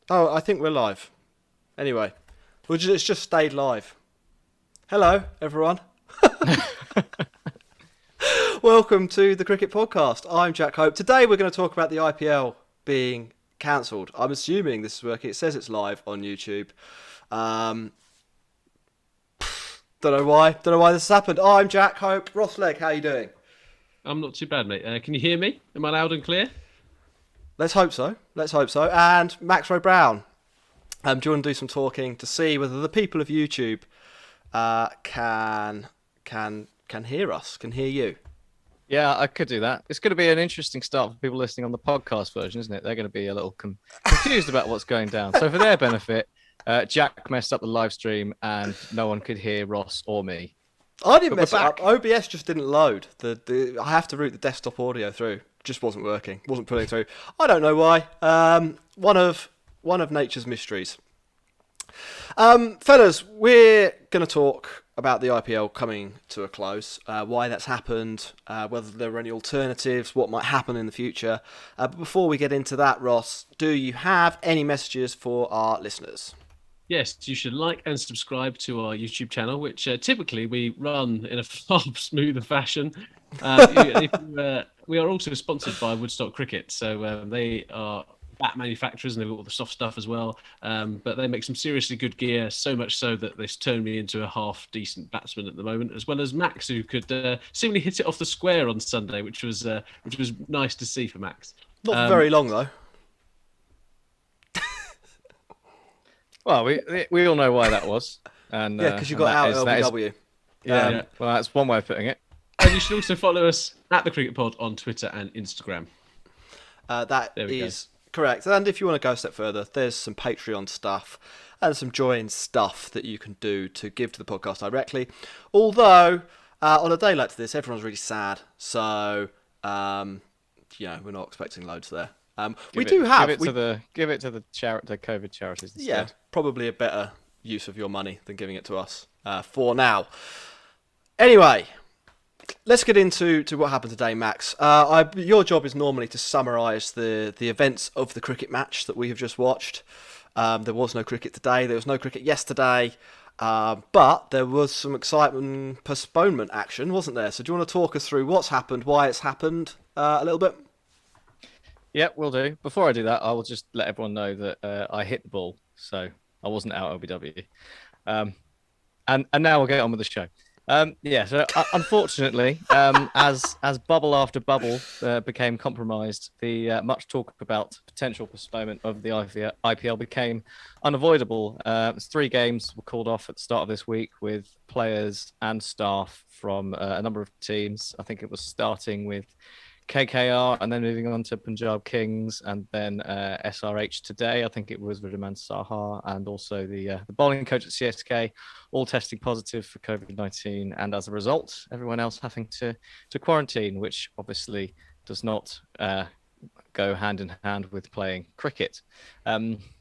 Oh, I think we're live. Anyway, it's just stayed live. Hello, everyone. Welcome to the Cricket Podcast. I'm Jack Hope. Today we're going to talk about the IPL being cancelled. I'm assuming this is working. It says it's live on YouTube. Um, don't know why. Don't know why this has happened. I'm Jack Hope. Ross Legg, how you doing? I'm not too bad, mate. Can you hear me? Am I loud and clear? Let's hope so. Let's hope so. And Max Rowe Brown. Do you want to do some talking to see whether the people of YouTube can hear us, can hear you? Yeah, I could do that. It's going to be an interesting start for people listening on the podcast version, isn't it? They're going to be a little confused about what's going down. So for their benefit, Jack messed up the live stream and no one could hear Ross or me. I didn't mess it up. OBS just didn't load. I have to route the desktop audio through. Just wasn't working. Wasn't pulling through. I don't know why. One of nature's mysteries. Fellas, we're going to talk about the IPL coming to a close, why that's happened, whether there are any alternatives, what might happen in the future. But before we get into that, Ross, do you have any messages for our listeners? Yes, you should like and subscribe to our YouTube channel, which typically we run in a far smoother fashion. We are also sponsored by Woodstock Cricket, so they are bat manufacturers and they've got all the soft stuff as well. But they make some seriously good gear, so much so that this turned me into a half decent batsman at the moment, as well as Max, who could seemingly hit it off the square on Sunday, which was nice to see for Max. Not for very long though. Well, we all know why that was. And yeah, because you got out at LBW. Yeah, well, that's one way of putting it. And you should also follow us at the Cricket Pod on Twitter and Instagram. That is correct. And if you want to go a step further, there's some Patreon stuff and some join stuff that you can do to give to the podcast directly. Although, on a day like this, everyone's really sad. So, we're not expecting loads there. Give it to the COVID charities instead. Yeah, probably a better use of your money than giving it to us for now. Anyway, let's get into what happened today, Max. Your job is normally to summarise the events of the cricket match that we have just watched. There was no cricket today. There was no cricket yesterday. But there was some excitement postponement action, wasn't there? So do you want to talk us through what's happened, why it's happened a little bit? Yeah, will do. Before I do that, I will just let everyone know that I hit the ball, so I wasn't out LBW. And now we'll get on with the show. So unfortunately, as bubble after bubble became compromised, the much talk about potential postponement of the IPL became unavoidable. 3 games were called off at the start of this week with players and staff from a number of teams. I think it was starting with KKR and then moving on to Punjab Kings and then SRH today. I think it was Vijaman Saha and also the bowling coach at CSK, all testing positive for COVID-19. And as a result, everyone else having to quarantine, which obviously does not go hand in hand with playing cricket.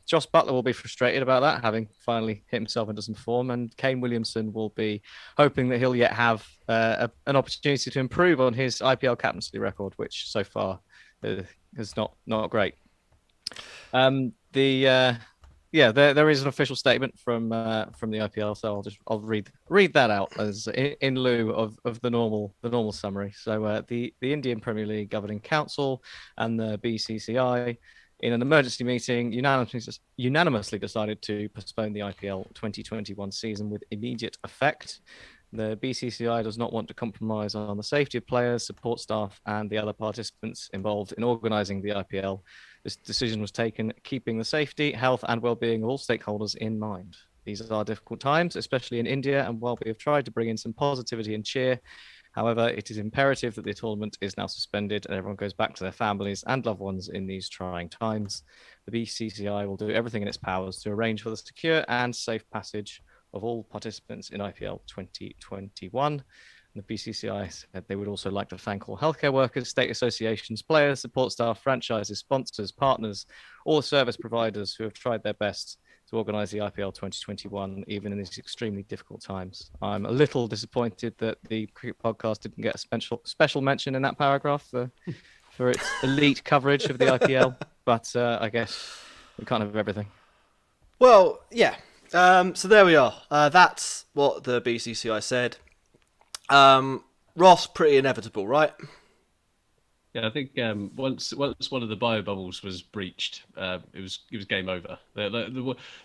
Jos Buttler will be frustrated about that, having finally hit himself into some form, and Kane Williamson will be hoping that he'll yet have an opportunity to improve on his IPL captaincy record, which so far is not great. There is an official statement from the IPL, so I'll read that out as in lieu of the normal summary. So the Indian Premier League Governing Council and the BCCI, in an emergency meeting, unanimously decided to postpone the IPL 2021 season with immediate effect. The BCCI does not want to compromise on the safety of players, support staff, and the other participants involved in organising the IPL. This decision was taken keeping the safety, health, and well-being of all stakeholders in mind. These are difficult times, especially in India, and while we have tried to bring in some positivity and cheer, however, it is imperative that the tournament is now suspended and everyone goes back to their families and loved ones in these trying times. The BCCI will do everything in its powers to arrange for the secure and safe passage of all participants in IPL 2021. And the BCCI said they would also like to thank all healthcare workers, state associations, players, support staff, franchises, sponsors, partners, all the service providers who have tried their best to organise the IPL 2021, even in these extremely difficult times. I'm a little disappointed that the Cricket Podcast didn't get a special mention in that paragraph for its elite coverage of the IPL, but I guess We can't have everything. Well, yeah. So there we are. That's what the BCCI said. Ross, pretty inevitable, right? Yeah, I think once one of the bio bubbles was breached, it was game over.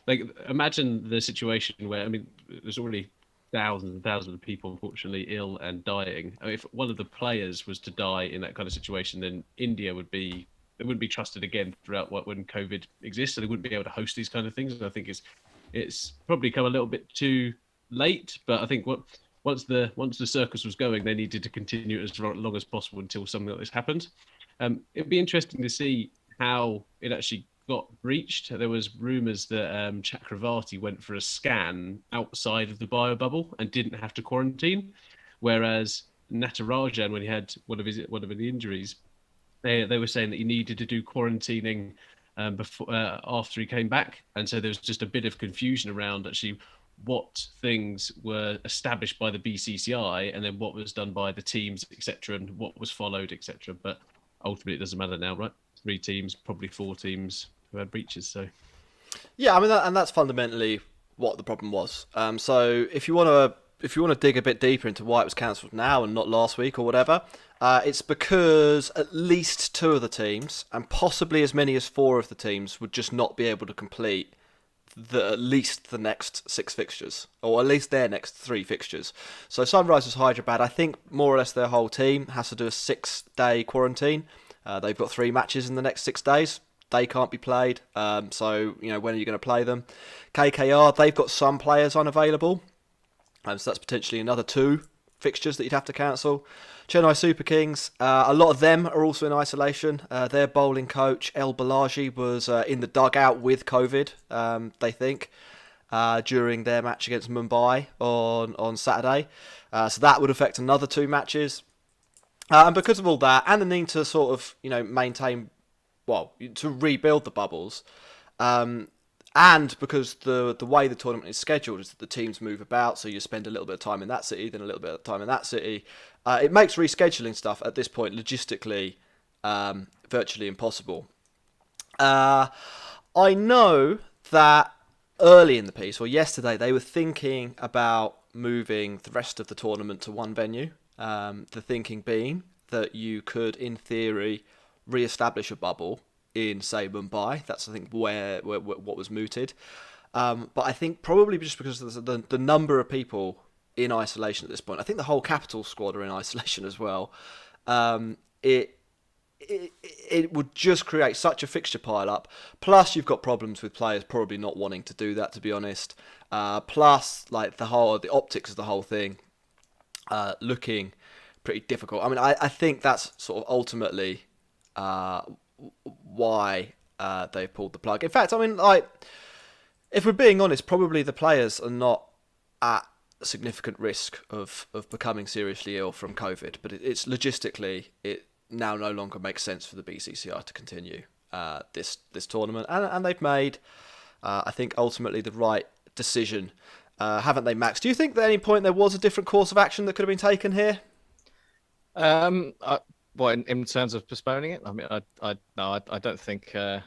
Like imagine the situation where, I mean, there's already thousands and thousands of people unfortunately ill and dying. I mean, if one of the players was to die in that kind of situation, then India wouldn't be trusted again throughout when COVID exists, so they wouldn't be able to host these kind of things. And I think it's probably come a little bit too late, but I think once the circus was going, they needed to continue it as long as possible until something like this happened. It'd be interesting to see how it actually got breached. There was rumours that Chakravarti went for a scan outside of the bio bubble and didn't have to quarantine, whereas Natarajan, when he had one of the injuries, they were saying that he needed to do quarantining before after he came back, and so there was just a bit of confusion around actually what things were established by the BCCI and then what was done by the teams, etc., and what was followed, etc. But ultimately, it doesn't matter now, right? 3 teams, probably 4 teams who had breaches. So Yeah, I mean, and that's fundamentally what the problem was. So if you want to dig a bit deeper into why it was cancelled now and not last week or whatever, it's because at least 2 of the teams and possibly as many as 4 of the teams would just not be able to complete at least the next 6 fixtures, or at least their next 3 fixtures. So Sunrisers Hyderabad, I think more or less their whole team has to do a 6-day quarantine. They've got 3 matches in the next 6 days. They can't be played. So, when are you going to play them? KKR, they've got some players unavailable. So that's potentially another 2 fixtures that you'd have to cancel. Chennai Super Kings, a lot of them are also in isolation. Their bowling coach, El Balaji, was in the dugout with COVID, they think, during their match against Mumbai on Saturday. So that would affect another 2 matches. And because of all that, and the need to sort of, maintain, to rebuild the bubbles, and because the way the tournament is scheduled is that the teams move about, so you spend a little bit of time in that city, then a little bit of time in that city. It makes rescheduling stuff at this point logistically virtually impossible. I know that early in the piece, or yesterday, they were thinking about moving the rest of the tournament to one venue. The thinking being that you could, in theory, re-establish a bubble in, say, Mumbai. That's, I think, where what was mooted. But I think probably just because of the number of people in isolation at this point, I think the whole capital squad are in isolation as well. It would just create such a fixture pile up. Plus, you've got problems with players probably not wanting to do that, to be honest. Plus, like the optics of the whole thing looking pretty difficult. I mean, I think that's sort of ultimately why they pulled the plug. In fact, I mean, like, if we're being honest, probably the players are not at significant risk of becoming seriously ill from COVID, but it's logistically, it now no longer makes sense for the BCCI to continue this tournament, and they've made, I think, ultimately the right decision, haven't they, Max? Do you think that at any point there was a different course of action that could have been taken here? Well, in terms of postponing it, I mean, I don't think there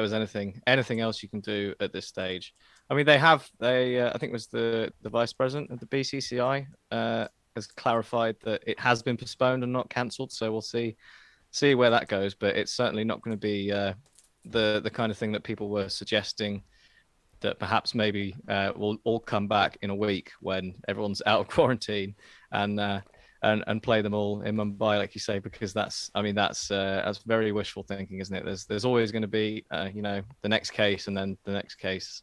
was anything else you can do at this stage. I mean, I think it was the vice president of the BCCI has clarified that it has been postponed and not cancelled. So we'll see where that goes. But it's certainly not going to be the kind of thing that people were suggesting, that perhaps maybe we'll all come back in a week when everyone's out of quarantine and play them all in Mumbai, like you say, because that's very wishful thinking, isn't it? There's always going to be the next case and then the next case,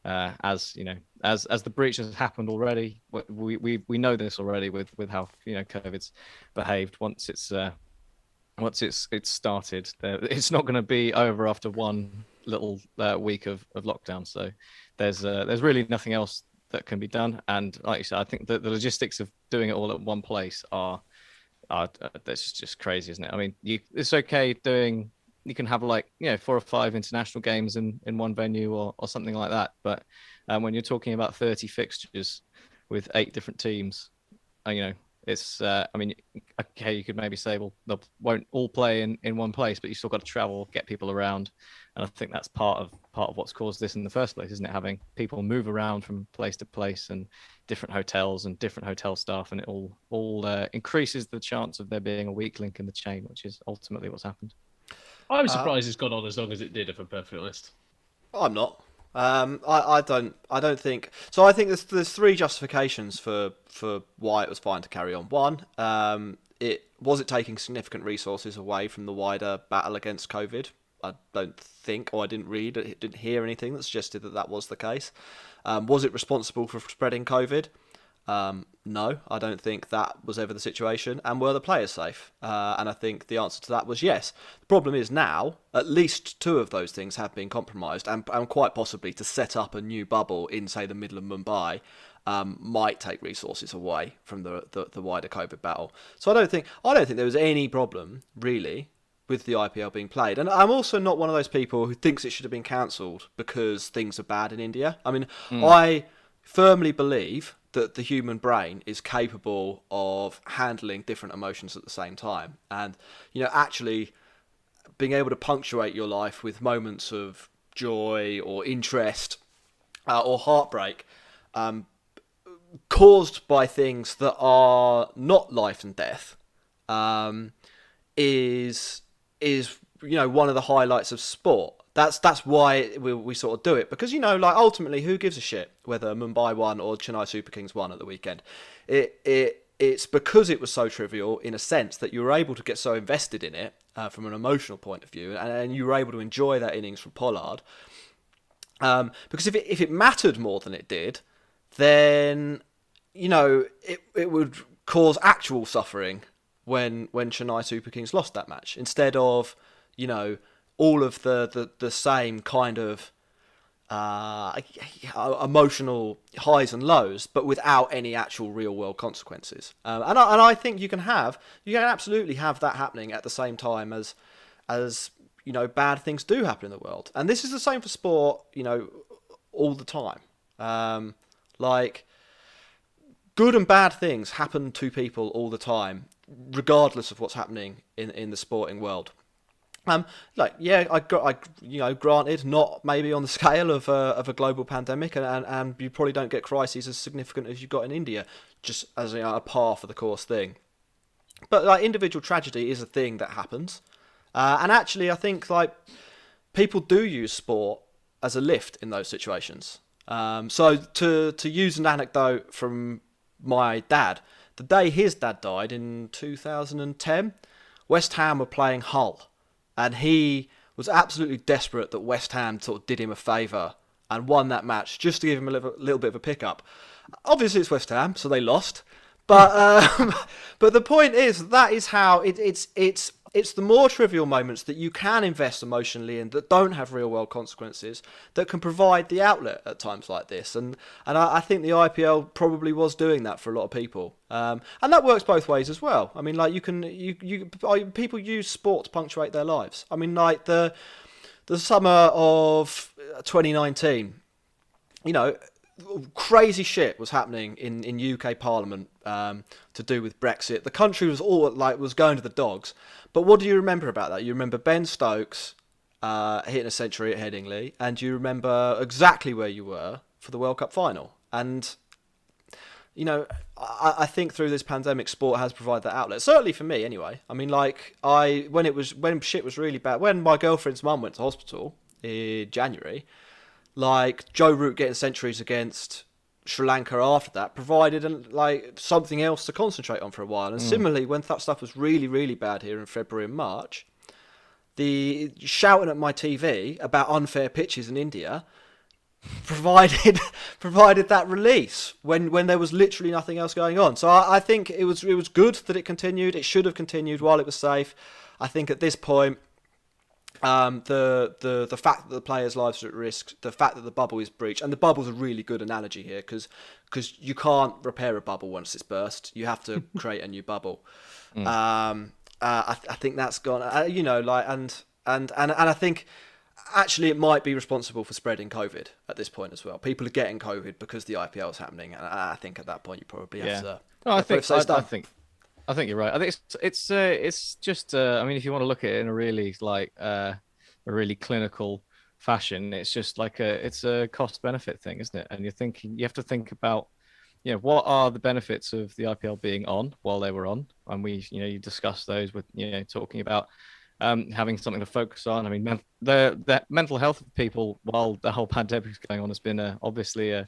as the breach has happened already. We know this already with how COVID's behaved. Once it's started, it's not going to be over after one little week of lockdown. So there's really nothing else that can be done. And like you said, I think that the logistics of doing it all at one place are that's just crazy, isn't it? I mean, it's okay you can have 4 or 5 international games in one venue or something like that. But when you're talking about 30 fixtures with 8 different teams, It's, I mean, okay, you could maybe say, well, they won't all play in one place, but you still got to travel, get people around, and I think that's part of what's caused this in the first place, isn't it? Having people move around from place to place and different hotels and different hotel staff, and it all increases the chance of there being a weak link in the chain, which is ultimately what's happened. I was surprised it's gone on as long as it did, if I'm perfectly honest. I'm not. I don't think so. I think there's three justifications for why it was fine to carry on. One, it taking significant resources away from the wider battle against COVID. I don't think, or I didn't hear anything that suggested that was the case. Was it responsible for spreading COVID? No, I don't think that was ever the situation. And were the players safe? And I think the answer to that was yes. The problem is now, at least two of those things have been compromised, and quite possibly to set up a new bubble in, say, the middle of Mumbai might take resources away from the wider COVID battle. So I don't think there was any problem really with the IPL being played. And I'm also not one of those people who thinks it should have been cancelled because things are bad in India. I mean, I firmly believe that the human brain is capable of handling different emotions at the same time. And, actually being able to punctuate your life with moments of joy or interest or heartbreak caused by things that are not life and death is one of the highlights of sport. That's why we sort of do it, because ultimately, who gives a shit whether Mumbai won or Chennai Super Kings won at the weekend? It's because it was so trivial in a sense that you were able to get so invested in it from an emotional point of view, and you were able to enjoy that innings from Pollard. Because if it mattered more than it did, then it would cause actual suffering when Chennai Super Kings lost that match, instead of all of the same kind of emotional highs and lows, but without any actual real world consequences. And I think you can absolutely have that happening at the same time as bad things do happen in the world. And this is the same for sport, all the time. Like, good and bad things happen to people all the time, regardless of what's happening in the sporting world. Granted, not maybe on the scale of a global pandemic, and you probably don't get crises as significant as you got in India, just as a par for the course thing. But individual tragedy is a thing that happens, and actually, I think people do use sport as a lift in those situations. So to use an anecdote from my dad, the day his dad died in 2010, West Ham were playing Hull. And he was absolutely desperate that West Ham sort of did him a favour and won that match just to give him a little bit of a pickup. Obviously, it's West Ham, so they lost. But but the point is, that is how it's the more trivial moments that you can invest emotionally in, that don't have real world consequences, that can provide the outlet at times like this. And I think the IPL probably was doing that for a lot of people. And that works both ways as well. I mean, people use sport to punctuate their lives. I mean, the summer of 2019, crazy shit was happening in UK Parliament to do with Brexit. The country was was going to the dogs. But what do you remember about that? You remember Ben Stokes hitting a century at Headingley, and you remember exactly where you were for the World Cup final. And I think through this pandemic, sport has provided that outlet. Certainly for me, anyway. I mean, when shit was really bad, when my girlfriend's mum went to hospital in January, Joe Root getting centuries against Sri Lanka after that provided something else to concentrate on for a while. And similarly, when that stuff was really, really bad here in February and March, the shouting at my TV about unfair pitches in India provided that release when there was literally nothing else going on. So I think it was good that it continued. It should have continued while it was safe. I think at this point, the fact that the players' lives are at risk, the fact that the bubble is breached, and the bubble's a really good analogy here because you can't repair a bubble once it's burst. You have to create a new bubble. I think that's gone. And I think actually it might be responsible for spreading COVID at this point as well. People are getting COVID because the IPL is happening, and I think at that point you probably have to No, I think Both done. I think you're right. I think it's just I mean, if you want to look at it in a really a really clinical fashion, it's just it's a cost benefit thing, isn't it? And you have to think about, what are the benefits of the IPL being on while they were on, and you discussed those with talking about having something to focus on. I mean, the mental health of people while the whole pandemic is going on has been obviously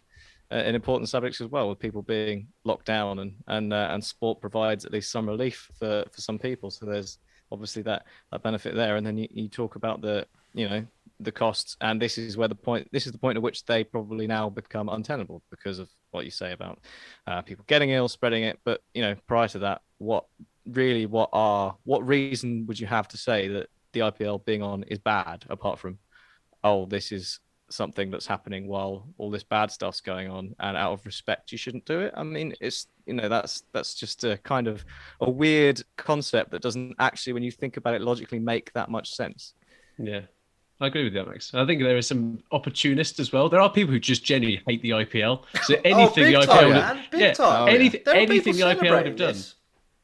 an important subject as well, with people being locked down, and sport provides at least some relief for some people. So there's obviously that benefit there. And then you talk about the costs, and this is the point at which they probably now become untenable because of what you say about people getting ill, spreading it. But prior to that, what reason would you have to say that the IPL being on is bad, apart from, oh, this is something that's happening while all this bad stuff's going on, and out of respect you shouldn't do it? I mean, it's that's just a kind of a weird concept that doesn't actually, when you think about it logically, make that much sense. Yeah, I agree with you, Max. I think there are some opportunists as well. There are people who just genuinely hate the IPL. So anything the IPL anything the IPL would have done.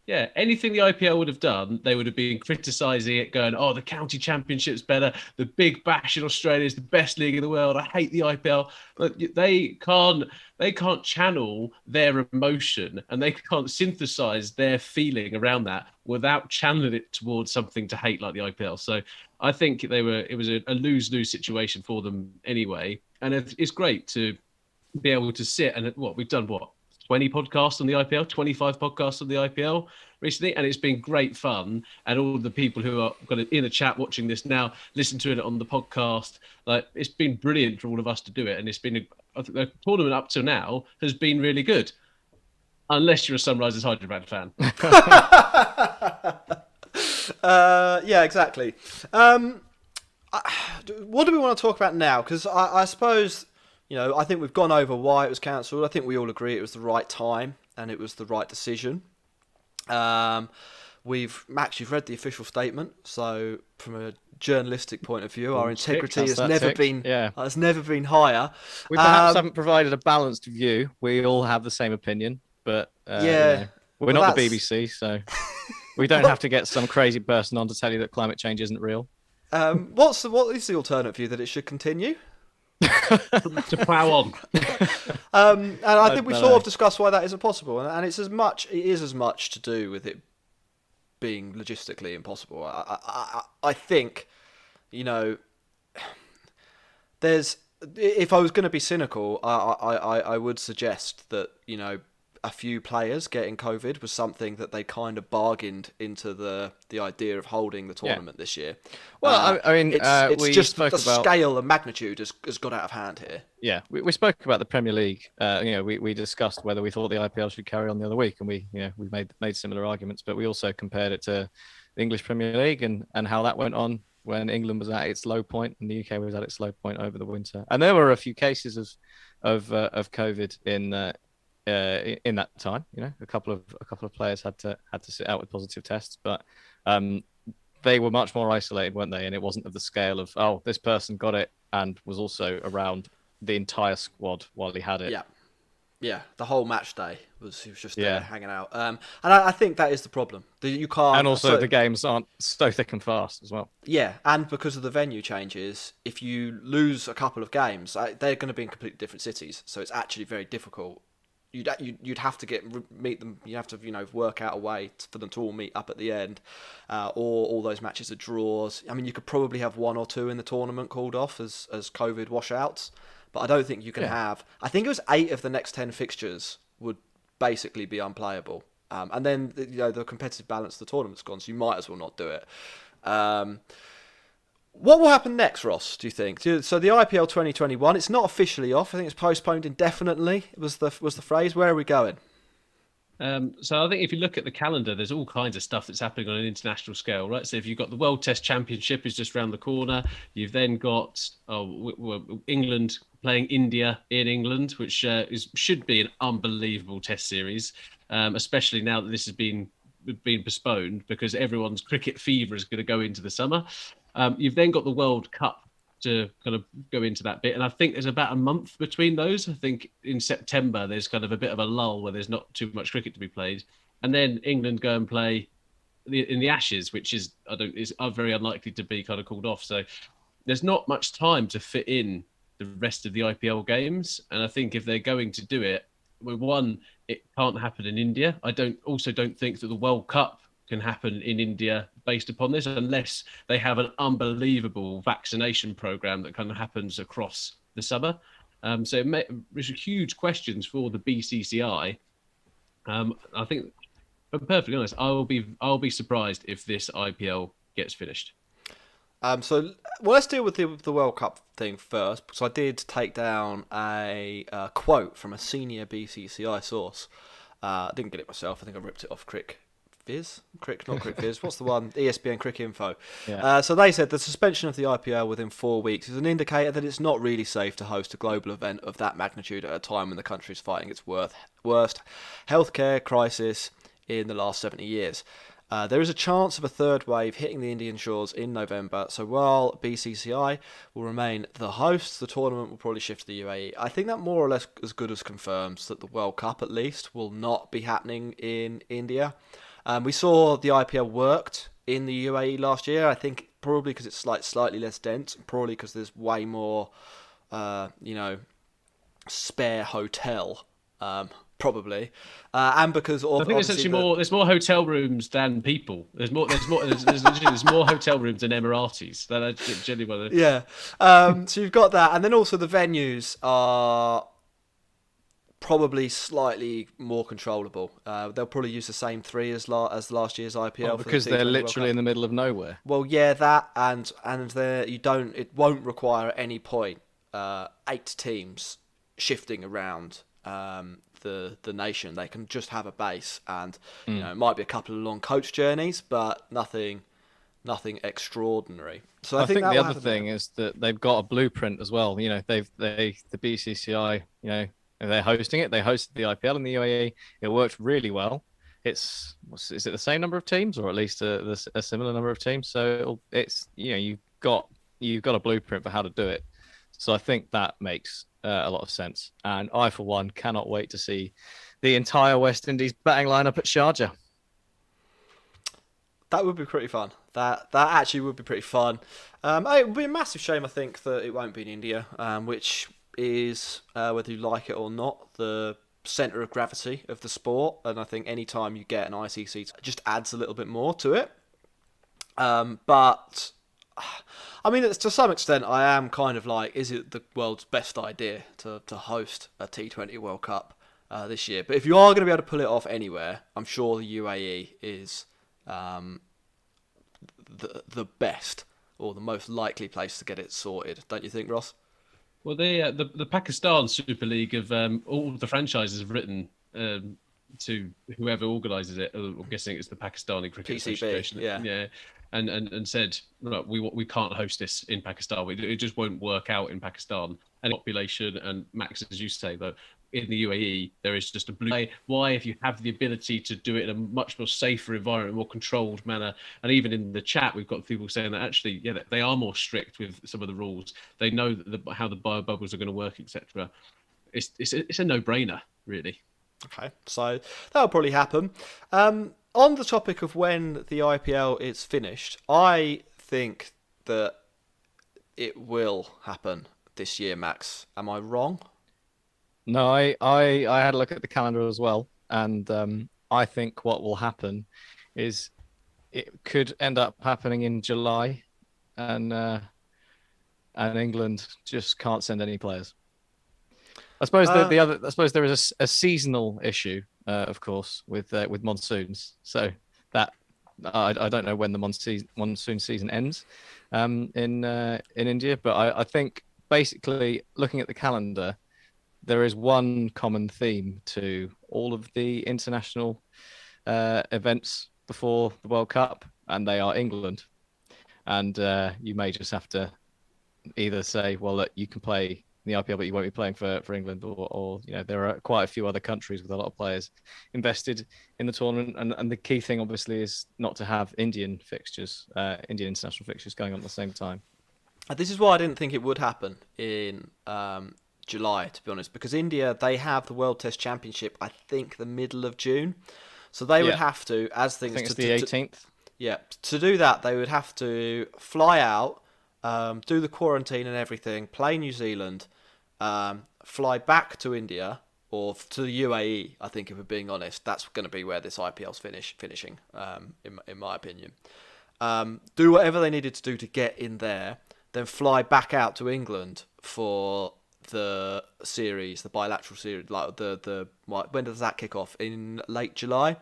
Yeah, anything the IPL would have done, they would have been criticising it, going, "Oh, the county championship's better. The Big Bash in Australia is the best league in the world. I hate the IPL." But they can't channel their emotion, and they can't synthesise their feeling around that without channeling it towards something to hate like the IPL. So I think it was a lose-lose situation for them anyway, and it's great to be able to sit and we've done 20 podcasts on the IPL, 25 podcasts on the IPL recently, and it's been great fun. And all the people who are in the chat watching this now, listen to it on the podcast. It's been brilliant for all of us to do it, and it's been I think the tournament up to now has been really good, unless you're a Sunrisers Hyderabad fan. Yeah, exactly. What do we want to talk about now? Because I suppose, I think we've gone over why it was cancelled. I think we all agree it was the right time and it was the right decision. Max, you've read the official statement, so from a journalistic point of view, our integrity has never been higher. We perhaps haven't provided a balanced view. We all have the same opinion, but we're not the BBC, so we don't have to get some crazy person on to tell you that climate change isn't real. What is the alternate view, that it should continue? To plough on. And I think we sort of discussed why that isn't possible, and it is as much to do with it being logistically impossible. I think, if I was going to be cynical, I would suggest that, a few players getting COVID was something that they kind of bargained into the idea of holding the tournament this year. Well, I mean, it's we just spoke the about scale and magnitude has got out of hand here. Yeah, we spoke about the Premier League. We discussed whether we thought the IPL should carry on the other week, and we made similar arguments. But we also compared it to the English Premier League and how that went on when England was at its low point and the UK was at its low point over the winter. And there were a few cases of COVID in that time. A couple of players had to sit out with positive tests, but they were much more isolated, weren't they? And it wasn't of the scale of, oh, this person got it and was also around the entire squad while he had it. Yeah. The whole match day he was just there hanging out. And I think that is the problem. You can't. And also the games aren't so thick and fast as well. Yeah, and because of the venue changes, if you lose a couple of games, they're going to be in completely different cities. So it's actually very difficult. You'd have to meet them. You have to work out a way for them to all meet up at the end, or all those matches are draws. I mean, you could probably have one or two in the tournament called off as COVID washouts, but I don't think you can have. I think it was 8 of the next 10 fixtures would basically be unplayable, and then the competitive balance of the tournament's gone, so you might as well not do it. What will happen next, Ross, do you think? So the IPL 2021, it's not officially off. I think it's postponed indefinitely, was the phrase. Where are we going? So I think if you look at the calendar, there's all kinds of stuff that's happening on an international scale, right? So if you've got the World Test Championship is just around the corner. You've then got England playing India in England, which should be an unbelievable Test series, especially now that this has been postponed because everyone's cricket fever is going to go into the summer. You've then got the World Cup to kind of go into that bit. And I think there's about a month between those. I think in September, there's kind of a bit of a lull where there's not too much cricket to be played. And then England go and play in the Ashes, which is very unlikely to be kind of called off. So there's not much time to fit in the rest of the IPL games. And I think if they're going to do it, well, one, it can't happen in India. I don't think that the World Cup can happen in India based upon this, unless they have an unbelievable vaccination program that kind of happens across the summer. So there's huge questions for the BCCI. I think, if I'm perfectly honest, I'll be surprised if this IPL gets finished. So let's deal with the World Cup thing first, because I did take down a quote from a senior BCCI source. I didn't get it myself. I think I ripped it off Crick Viz. What's the one? ESPN Crick Info. Yeah. So they said the suspension of the IPL within 4 weeks is an indicator that it's not really safe to host a global event of that magnitude at a time when the country is fighting its worst healthcare crisis in the last 70 years. There is a chance of a third wave hitting the Indian shores in November, so while BCCI will remain the host, the tournament will probably shift to the UAE. I think that more or less as good as confirms that the World Cup, at least, will not be happening in India. We saw the IPL worked in the UAE last year, I think probably because it's slightly less dense, probably because there's way more, spare hotel, probably, and because I think there's actually there's more hotel rooms than people. There's more hotel rooms than Emiratis. That's genuinely. Yeah. So you've got that, and then also the venues are probably slightly more controllable. They'll probably use the same three as last year's IPL because they're literally in the middle of nowhere. Well, yeah, that and it won't require at any point 8 teams shifting around the nation. They can just have a base, and it might be a couple of long coach journeys, but nothing extraordinary. So I think the other thing is that they've got a blueprint as well. The BCCI, they're hosting it. They hosted the IPL in the UAE. It worked really well. Is it the same number of teams, or at least a similar number of teams? So it's you've got a blueprint for how to do it. So I think that makes a lot of sense. And I, for one, cannot wait to see the entire West Indies batting lineup at Sharjah. That would be pretty fun. That actually would be pretty fun. It would be a massive shame, I think, that it won't be in India, which is, whether you like it or not, the centre of gravity of the sport. And I think any time you get an ICC, it just adds a little bit more to it. But I mean, to some extent, I am kind of like, is it the world's best idea to host a T20 World Cup this year? But if you are going to be able to pull it off anywhere, I'm sure the UAE is the best or the most likely place to get it sorted. Don't you think, Ross? Well, the Pakistan Super League of all the franchises have written to whoever organises it. I'm guessing it's the Pakistani Cricket PCB, Association. Yeah. And said, look, we can't host this in Pakistan. It just won't work out in Pakistan. And population and Max, as you say, though, in the UAE, there is just a blue. Why, if you have the ability to do it in a much more safer environment, more controlled manner, and even in the chat, we've got people saying that actually, yeah, they are more strict with some of the rules. They know how the bio bubbles are going to work, etc. It's a no-brainer, really. Okay, so that'll probably happen. On the topic of when the IPL is finished, I think that it will happen this year, Max. Am I wrong? No, I had a look at the calendar as well, and I think what will happen is it could end up happening in July, and England just can't send any players. I suppose I suppose there is a seasonal issue, of course, with monsoons. So that I don't know when the monsoon season ends in India, but I think basically looking at the calendar, there is one common theme to all of the international events before the World Cup, and they are England. And you may just have to either say, well, look, you can play the IPL, but you won't be playing for England, or there are quite a few other countries with a lot of players invested in the tournament. And the key thing, obviously, is not to have Indian international fixtures going on at the same time. This is why I didn't think it would happen in July, to be honest, because India, they have the World Test Championship, I think, the middle of June. So they would have to, as things... I think it's the 18th. Yeah, to do that, they would have to fly out, do the quarantine and everything, play New Zealand, fly back to India, or to the UAE, I think, if we're being honest. That's going to be where this IPL's finishing, in my opinion. Do whatever they needed to do to get in there, then fly back out to England for the series, the bilateral series. Like when does that kick off? In late July,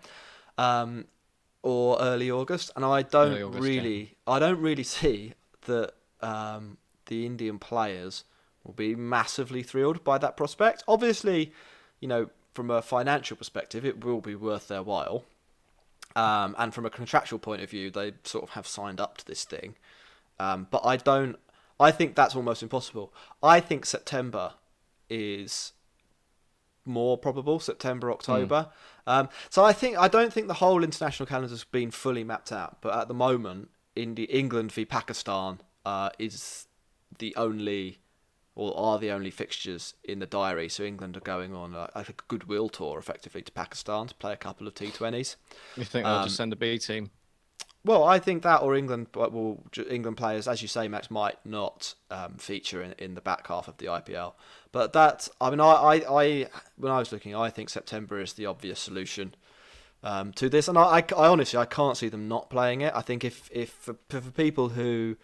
or early August? And I don't really see that the Indian players will be massively thrilled by that prospect. Obviously, from a financial perspective, it will be worth their while. And from a contractual point of view, they sort of have signed up to this thing. But I think that's almost impossible. I think September is more probable, September, October. So I don't think the whole international calendar has been fully mapped out. But at the moment, England v Pakistan is the only, or are the only fixtures in the diary. So England are going on a goodwill tour, effectively, to Pakistan to play a couple of T20s. You think they'll just send a B team? Well, I think that, or England players, as you say, Max, might not feature in the back half of the IPL. But that, I mean, I when I was looking, I think September is the obvious solution to this, and I honestly, I can't see them not playing it. I think if for people who,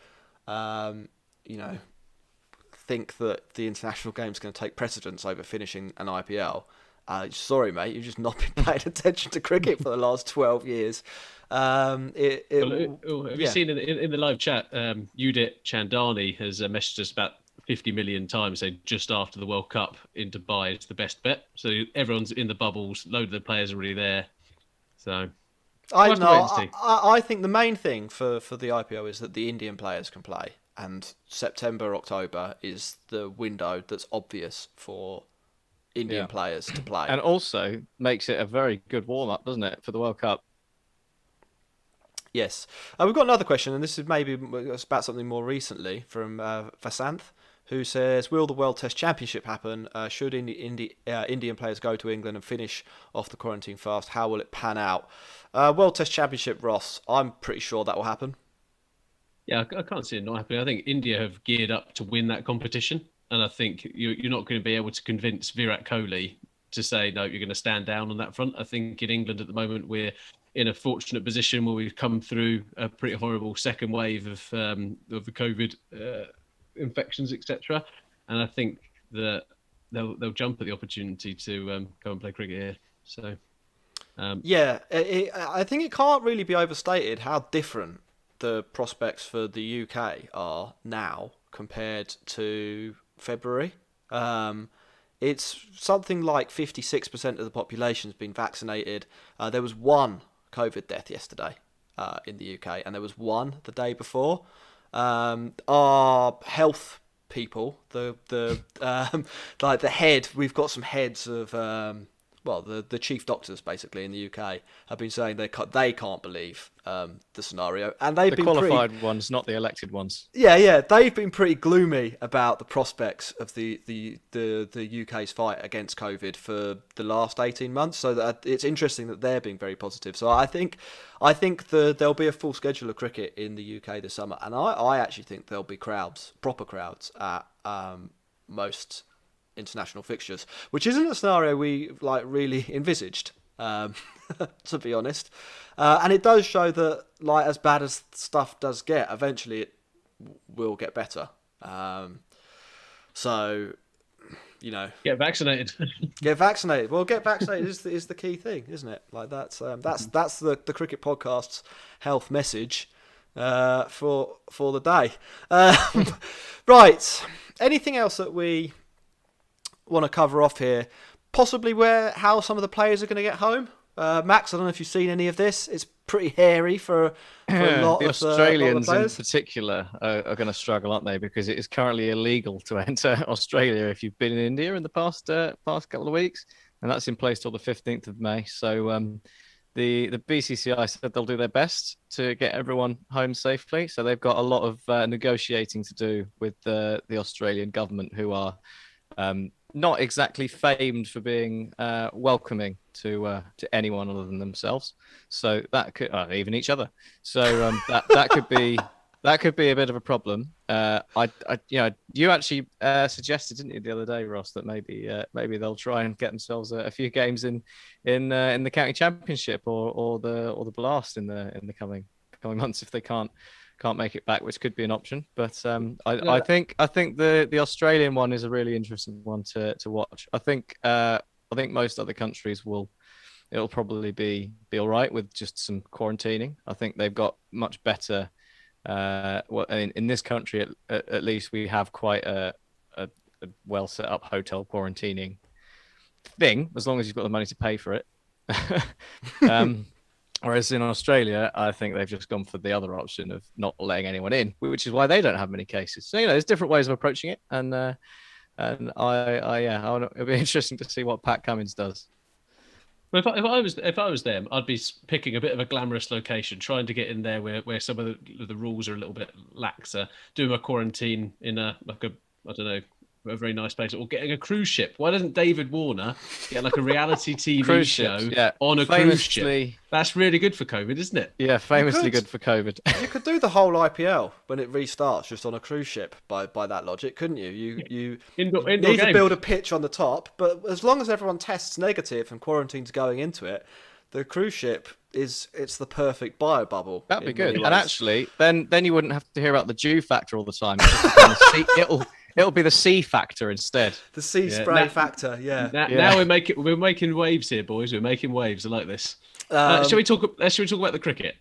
think that the international game's going to take precedence over finishing an IPL, sorry, mate, you've just not been paying attention to cricket for the last 12 years. Have you seen in the live chat, Udit Chandani has messaged us about 50 million times saying just after the World Cup in Dubai is the best bet. So everyone's in the bubbles, load of the players are already there. So I think the main thing for the IPL is that the Indian players can play, and September, October is the window that's obvious for Indian players to play. And also makes it a very good warm-up, doesn't it, for the World Cup? Yes. We've got another question, and this is maybe about something more recently from Vasanth, who says, will the World Test Championship happen? Should Indian players go to England and finish off the quarantine fast? How will it pan out? World Test Championship, Ross, I'm pretty sure that will happen. Yeah, I can't see it not happening. I think India have geared up to win that competition, and I think you're not going to be able to convince Virat Kohli to say, no, you're going to stand down on that front. I think in England at the moment, we're in a fortunate position where we've come through a pretty horrible second wave of the COVID infections, etc. And I think that they'll jump at the opportunity to go and play cricket here. So, I think it can't really be overstated how different the prospects for the UK are now compared to February. It's something like 56% of the population has been vaccinated. There was one COVID death yesterday in the UK, and there was one the day before. Our health people, like the head, we've got some heads of the chief doctors basically in the UK have been saying they can't believe the scenario, and they've been qualified ones, not the elected ones. Yeah, they've been pretty gloomy about the prospects of the UK's fight against COVID for the last 18 months. So that it's interesting that they're being very positive. So I think there'll be a full schedule of cricket in the UK this summer, and I actually think there'll be proper crowds at most international fixtures, which isn't a scenario we really envisaged, to be honest. And it does show that, as bad as stuff does get, eventually it will get better. So, get vaccinated. Get vaccinated. Well, get vaccinated is the key thing, isn't it? That's the Cricket Podcast's health message for the day. Right. Anything else that we want to cover off here? Possibly how some of the players are going to get home. Max, I don't know if you've seen any of this. It's pretty hairy for a lot of Australians lot of in particular are going to struggle, aren't they? Because it is currently illegal to enter Australia if you've been in India in the past couple of weeks, and that's in place till the 15th of May. So the BCCI said they'll do their best to get everyone home safely. So they've got a lot of negotiating to do with the Australian government, who are not exactly famed for being welcoming to anyone other than themselves. So that could even each other. So that could be. That could be a bit of a problem. You actually suggested, didn't you, the other day, Ross, that maybe they'll try and get themselves a few games in the county championship or the blast in the coming months if they can't make it back, which could be an option. But I think the Australian one is a really interesting one to watch. I think most other countries it'll probably be all right with just some quarantining. I think they've got much better. In this country, at least, we have quite a well set up hotel quarantining thing, as long as you've got the money to pay for it. Whereas in Australia, I think they've just gone for the other option of not letting anyone in, which is why they don't have many cases. So there's different ways of approaching it, and it'll be interesting to see what Pat Cummins does. Well, if I was them, I'd be picking a bit of a glamorous location, trying to get in there where some of the rules are a little bit laxer. Doing a quarantine in a very nice place, or getting a cruise ship. Why doesn't David Warner get like a reality TV show on a cruise ship? That's really good for COVID, isn't it? Yeah, famously good for COVID. You could do the whole IPL when it restarts just on a cruise ship by that logic, couldn't you? You indoor need game. to build a pitch on the top, but as long as everyone tests negative and quarantines going into it, the cruise ship it's the perfect bio bubble. That'd be good. And actually, then you wouldn't have to hear about the dew factor all the time. It'll be the C factor instead. The sea spray factor, yeah. Now we're making waves here, boys. We're making waves. I like this. Shall we talk about the cricket?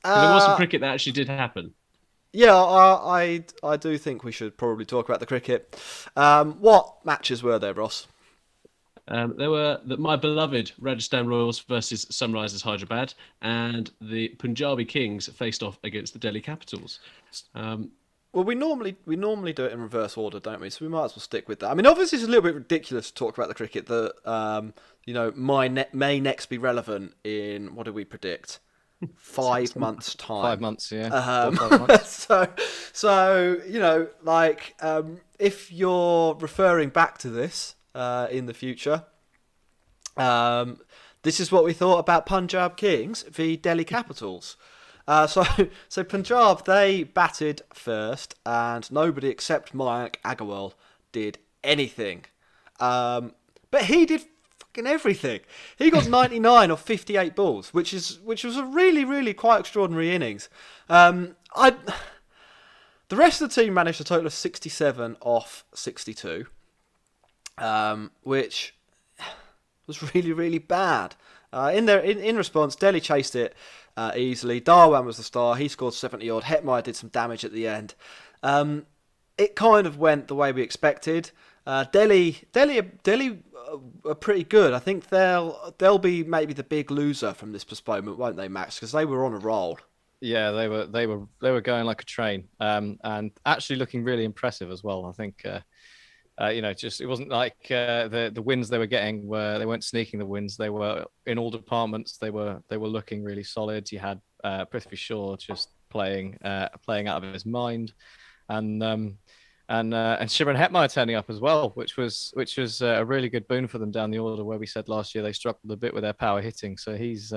There was some cricket that actually did happen. Yeah, I do think we should probably talk about the cricket. What matches were there, Ross? There were my beloved Rajasthan Royals versus Sunrisers Hyderabad, and the Punjabi Kings faced off against the Delhi Capitals. Well, we normally do it in reverse order, don't we? So we might as well stick with that. I mean, obviously, it's a little bit ridiculous to talk about the cricket that may next be relevant in, what do we predict? 5 months time. 5 months, yeah. 5 months. so if you're referring back to this in the future, this is what we thought about Punjab Kings v Delhi Capitals. So Punjab, they batted first, and nobody except Mayank Agarwal did anything. But he did fucking everything. He got 99 off 58 balls, which was a really, really quite extraordinary innings. The rest of the team managed a total of 67 off 62, which was really, really bad. In response, Delhi chased it easily. Darwan was the star. He scored 70 odd. Hetmeyer did some damage at the end. It kind of went the way we expected. Delhi are pretty good. I think they'll be maybe the big loser from this postponement, won't they, Max? Because they were on a roll. Yeah, they were going like a train, and actually looking really impressive as well. I think. It wasn't like the wins they were getting they weren't sneaking the wins. They were in all departments. They were looking really solid. You had Prithvi Shaw just playing out of his mind, and Shimron Hetmeyer turning up as well, which was a really good boon for them down the order, where we said last year they struggled a bit with their power hitting. So he's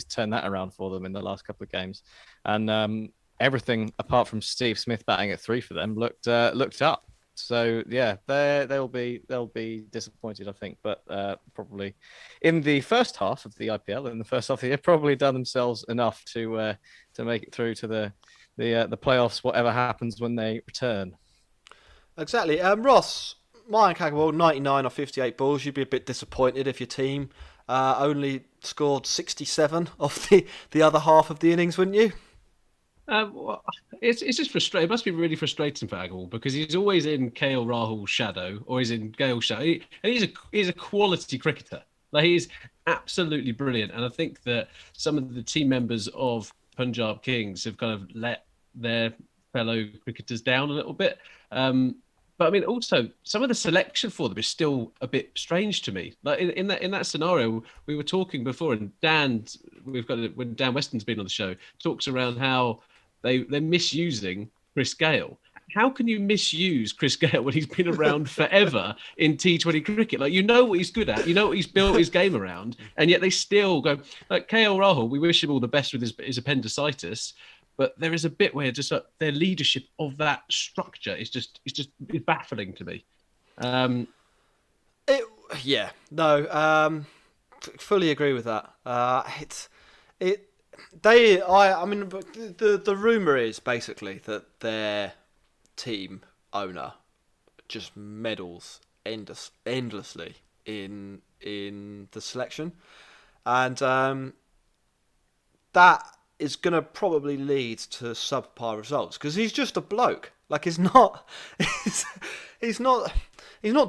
turned that around for them in the last couple of games, and everything apart from Steve Smith batting at 3 for them looked up. So yeah, they'll be disappointed, I think, but probably in the first half of the IPL, in the first half of the year, probably done themselves enough to make it through to the playoffs, whatever happens when they return. Exactly. Ross, Mayank Agarwal, 99 or 58 balls. You'd be a bit disappointed if your team only scored 67 off the other half of the innings, wouldn't you? It's just frustrating. It must be really frustrating for Agarwal, because he's always in KL Rahul's shadow, or he's in Gale's shadow, and he's a quality cricketer. Like, he's absolutely brilliant, and I think that some of the team members of Punjab Kings have kind of let their fellow cricketers down a little bit. But I mean, also some of the selection for them is still a bit strange to me. Like in that scenario, we were talking before, and when Dan Weston's been on the show, talks around how they're misusing Chris Gale. How can you misuse Chris Gale when he's been around forever in T20 cricket? Like, you know what he's good at, you know what he's built his game around, and yet they still go like KL Rahul. We wish him all the best with his appendicitis. But there is a bit where just their leadership of that structure is just baffling to me. Fully agree with that. The rumor is basically that their team owner just meddles endlessly in the selection, and that is going to probably lead to subpar results because he's just a bloke. Like, he's not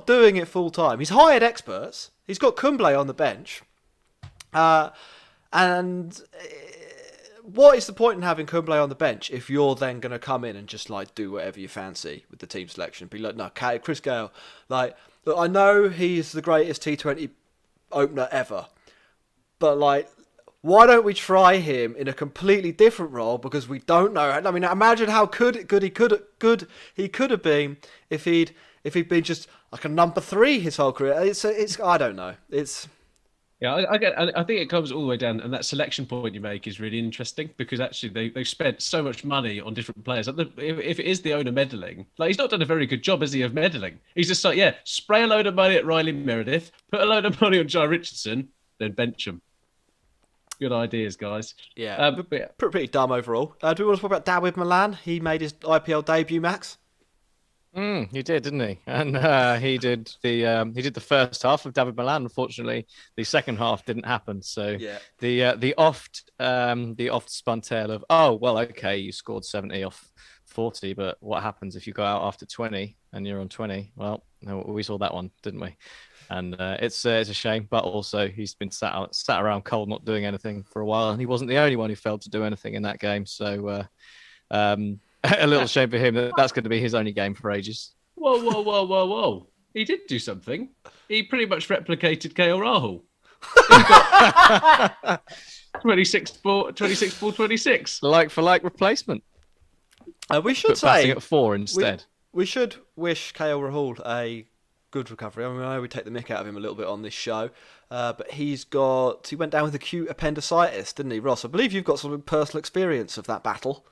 doing it full time. He's hired experts. He's got Kumble on the bench, and what is the point in having Kumble on the bench if you're then going to come in and just like do whatever you fancy with the team selection? Be like, no, Chris Gale. Like, look, I know he's the greatest T20 opener ever, but like, why don't we try him in a completely different role, because we don't know. I mean, imagine how good he could have been if he'd been just like a number 3 his whole career. It's I don't know. I think it comes all the way down, and that selection point you make is really interesting because actually they've spent so much money on different players. If it is the owner meddling, like, he's not done a very good job, has he, of meddling? He's just like, spray a load of money at Riley Meredith, put a load of money on Jai Richardson, then bench him. Good ideas, guys. Pretty dumb overall. Do we want to talk about Dawid Malan? He made his IPL debut, Max. He did, didn't he? And he did the first half of Dawid Malan. Unfortunately, the second half didn't happen. So the oft spun tale of, oh well, okay, you scored 70 off 40, but what happens if you go out after 20 and you're on 20? Well, no, we saw that one, didn't we? And it's a shame, but also he's been sat around cold, not doing anything for a while, and he wasn't the only one who failed to do anything in that game. So a little shame for him that's going to be his only game for ages. Whoa! He did do something. He pretty much replicated KL Rahul. 26 ball 26. Like for like replacement. We should say at 4 instead. We should wish KL Rahul a good recovery. I mean, I know we take the mick out of him a little bit on this show, but he went down with acute appendicitis, didn't he, Ross? I believe you've got some personal experience of that battle.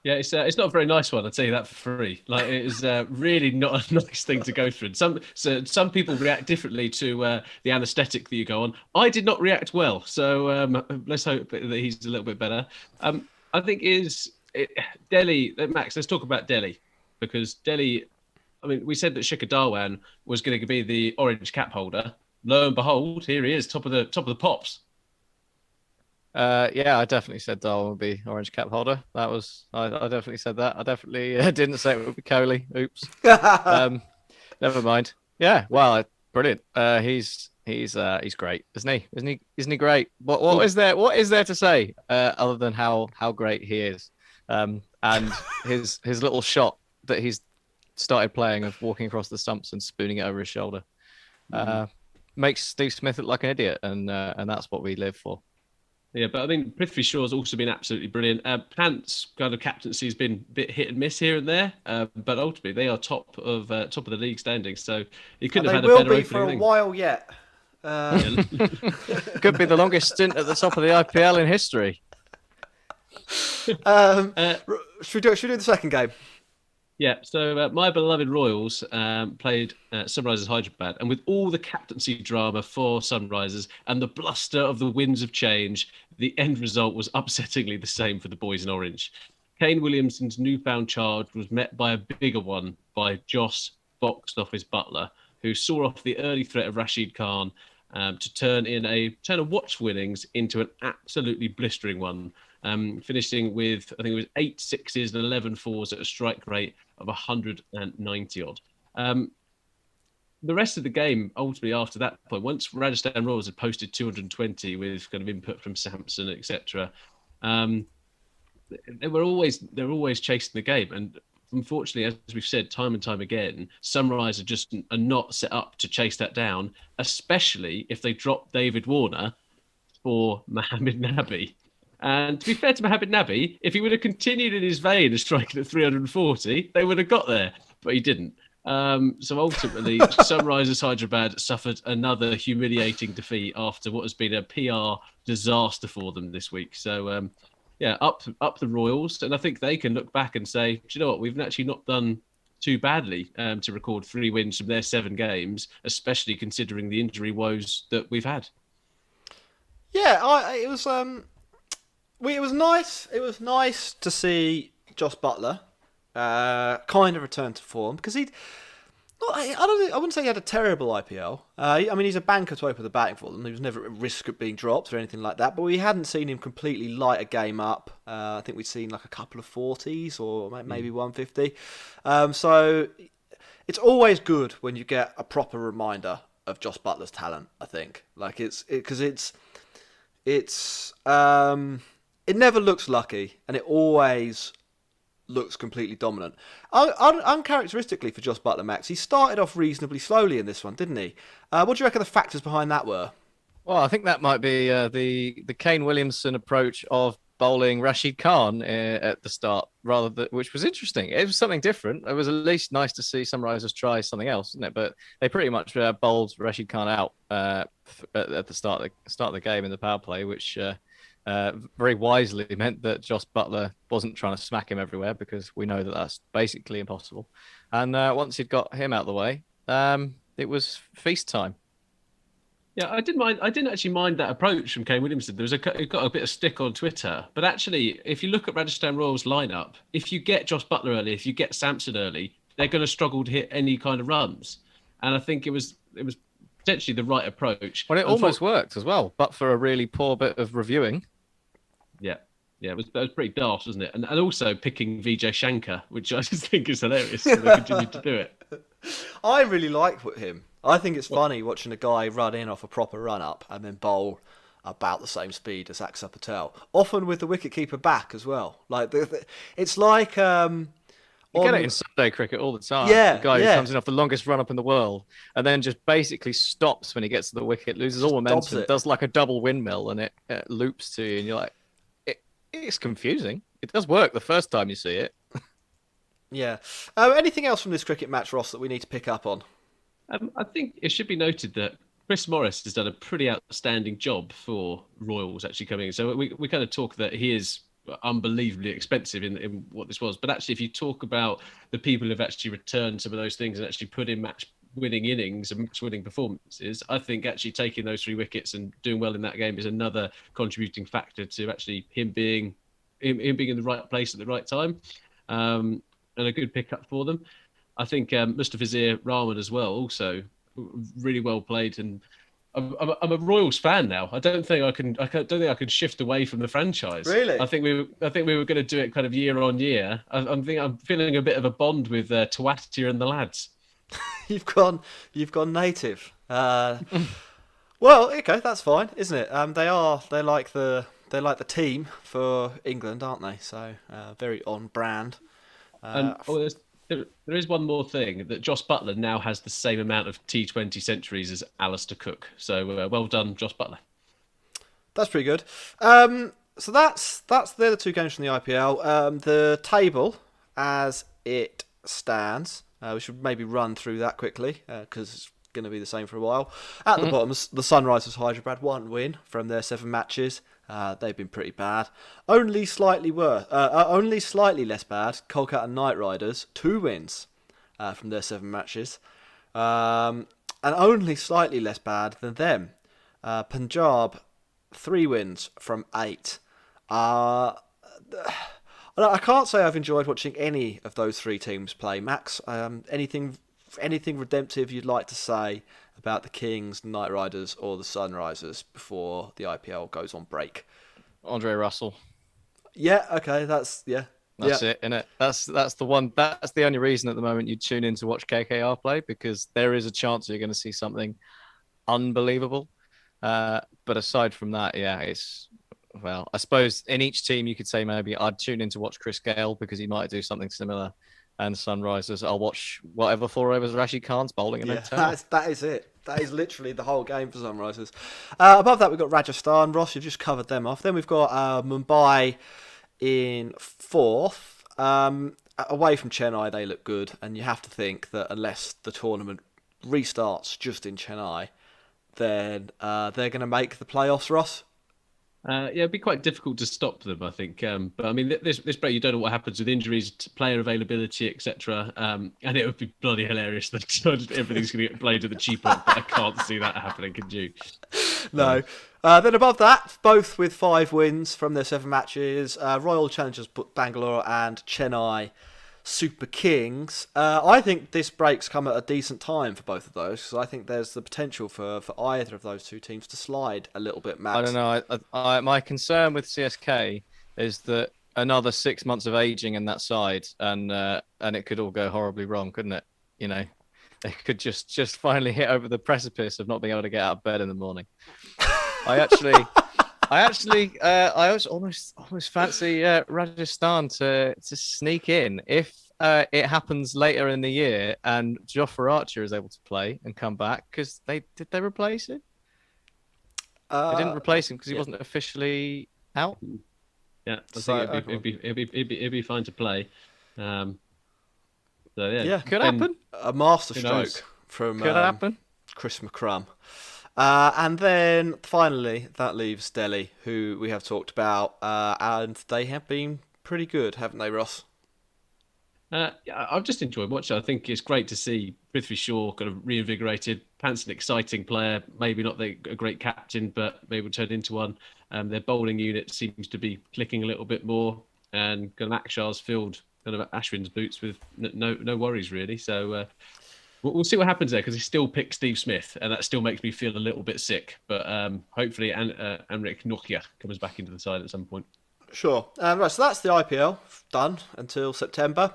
Yeah, it's not a very nice one. I'll tell you that for free. Like, it is really not a nice thing to go through. Some people react differently to the anaesthetic that you go on. I did not react well, so let's hope that he's a little bit better. I think Delhi. Max, let's talk about Delhi, because Delhi. I mean, we said that Shikhar Dhawan was going to be the orange cap holder. Lo and behold, here he is, top of the pops. I definitely said Dhawan would be orange cap holder. I definitely said that. I definitely didn't say it would be Kohli. Oops. Never mind. Yeah, well, brilliant. He's great, isn't he? Isn't he great? What is there to say other than how great he is, and his little shot that he's started playing of walking across the stumps and spooning it over his shoulder makes Steve Smith look like an idiot, and that's what we live for. Yeah, but I mean, Prithvi Shaw's also been absolutely brilliant. Pant's kind of captaincy has been a bit hit and miss here and there, but ultimately they are top of the league standings. So he couldn't have had a better opening. They will be for a while yet. Could be the longest stint at the top of the IPL in history. Should we do the second game? Yeah, so my beloved Royals played Sunrisers Hyderabad, and with all the captaincy drama for Sunrisers and the bluster of the winds of change, the end result was upsettingly the same for the boys in orange. Kane Williamson's newfound charge was met by a bigger one by Jos Buttler, who saw off the early threat of Rashid Khan to turn a watch winnings into an absolutely blistering one. Finishing with, I think it was 8 sixes and 11 fours at a strike rate of 190 odd. The rest of the game, ultimately after that point, once Rajasthan Royals had posted 220 with kind of input from Samson, etc., they were always chasing the game. And unfortunately, as we've said time and time again, Sunrise are not set up to chase that down, especially if they drop David Warner for Mohamed Nabi. And to be fair to Mohamed Nabi, if he would have continued in his vein of striking at 340, they would have got there, but he didn't. So ultimately, Sunrisers Hyderabad suffered another humiliating defeat after what has been a PR disaster for them this week. So, up the Royals, and I think they can look back and say, do you know what? We've actually not done too badly to record 3 wins from their 7 games, especially considering the injury woes that we've had. Yeah, it was nice. It was nice to see Jos Buttler kind of return to form because I wouldn't say he had a terrible IPL. I mean, he's a banker to open the batting for them. He was never at risk of being dropped or anything like that. But we hadn't seen him completely light a game up. I think we'd seen like a couple of 40s or maybe 150. So it's always good when you get a proper reminder of Jos Buttler's talent. I think it never looks lucky, and it always looks completely dominant. Uncharacteristically for Jos Buttler, Max, he started off reasonably slowly in this one, didn't he? What do you reckon the factors behind that were? Well, I think that might be the Kane Williamson approach of bowling Rashid Khan at the start, which was interesting. It was something different. It was at least nice to see Sunrisers try something else, isn't it? But they pretty much bowled Rashid Khan out at the start of the game in the power play, which very wisely meant that Jos Buttler wasn't trying to smack him everywhere, because we know that that's basically impossible. And once he'd got him out of the way, it was feast time. Yeah, I didn't actually mind that approach from Kane Williamson. He got a bit of stick on Twitter, but actually, if you look at Rajasthan Royals' lineup, if you get Jos Buttler early, if you get Samson early, they're going to struggle to hit any kind of runs. And I think it was potentially the right approach. Well, it almost worked as well, but for a really poor bit of reviewing. Yeah, that was pretty daft, wasn't it? And also picking Vijay Shankar, which I just think is hilarious. They continued to do it. I really like him. I think it's funny watching a guy run in off a proper run-up and then bowl about the same speed as Axar Patel, often with the wicketkeeper back as well. Like it's like you get it in Sunday cricket all the time. Yeah, the guy who comes in off the longest run-up in the world and then just basically stops when he gets to the wicket, loses all momentum, does like a double windmill, and it loops to you, and you're like, it's confusing. It does work the first time you see it. Yeah. Anything else from this cricket match, Ross, that we need to pick up on? I think it should be noted that Chris Morris has done a pretty outstanding job for Royals actually coming in. So we kind of talk that he is unbelievably expensive in what this was. But actually, if you talk about the people who have actually returned some of those things and actually put in match-winning innings and match-winning performances, I think actually taking those 3 wickets and doing well in that game is another contributing factor to actually him being in the right place at the right time, and a good pickup for them. I think Mustafizur Rahman as well, also really well played, and I'm a Royals fan now. I don't think I can shift away from the franchise. Really? I think we were going to do it kind of year on year. I'm feeling a bit of a bond with Tawatia and the lads. You've gone native. Well, okay, that's fine, isn't it? They're like the team for England, aren't they? So very on brand. There is one more thing, that Jos Buttler now has the same amount of T20 centuries as Alistair Cook. So well done, Jos Buttler. That's pretty good. So that's the other 2 games from the IPL. The table as it stands, we should maybe run through that quickly because it's going to be the same for a while. At the bottom, the Sunrisers Hyderabad, 1 win from their 7 matches. They've been pretty bad. Only slightly less bad, Kolkata Knight Riders, 2 wins from their 7 matches. And only slightly less bad than them, Punjab, 3 wins from 8. I can't say I've enjoyed watching any of those 3 teams play. Max, anything redemptive you'd like to say about the Kings, Knight Riders, or the Sunrisers before the IPL goes on break? Andre Russell. Yeah, okay, that's it, innit? That's the one. That's the only reason at the moment you tune in to watch KKR play, because there is a chance you're going to see something unbelievable. But aside from that, I suppose in each team you could say maybe I'd tune in to watch Chris Gale because he might do something similar. and Sunrisers. I'll watch whatever 4 overs Rashid Khan's bowling and then turn off. That is it. That is literally the whole game for Sunrisers. Above that, we've got Rajasthan. Ross, you've just covered them off. Then we've got Mumbai in 4th. Away from Chennai, they look good, and you have to think that unless the tournament restarts just in Chennai, then they're going to make the playoffs, Ross. It'd be quite difficult to stop them, I think. But I mean, this break, you don't know what happens with injuries, player availability, etc. And it would be bloody hilarious that everything's going to get played to the cheaper. But I can't see that happening, can you? No. Then above that, both with 5 wins from their 7 matches, Royal Challengers Bangalore and Chennai Super Kings. I think this break's come at a decent time for both of those, because I think there's the potential for either of those 2 teams to slide a little bit, Max. I don't know. My concern with CSK is that another 6 months of aging in that side, and it could all go horribly wrong, couldn't it? You know, they could just finally hit over the precipice of not being able to get out of bed in the morning. I almost fancy Rajasthan to sneak in if it happens later in the year and Jofra Archer is able to play and come back, because did they replace him? They didn't replace him because he wasn't officially out. Yeah, I think it'd be fine to play. So yeah, could happen. A masterstroke from could happen. Chris McCrum. And then finally, that leaves Delhi, who we have talked about, and they have been pretty good, haven't they, Ross? Yeah, I've just enjoyed watching. I think it's great to see Prithvi Shaw kind of reinvigorated. Pant's an exciting player, maybe not a great captain, but maybe will turn into one. Their bowling unit seems to be clicking a little bit more, and kind of Akshar's filled kind of Ashwin's boots with no worries really. So we'll see what happens there, because he still picked Steve Smith, and that still makes me feel a little bit sick. But hopefully, Amrik Nokia comes back into the side at some point. Sure. Right, so that's the IPL done until September.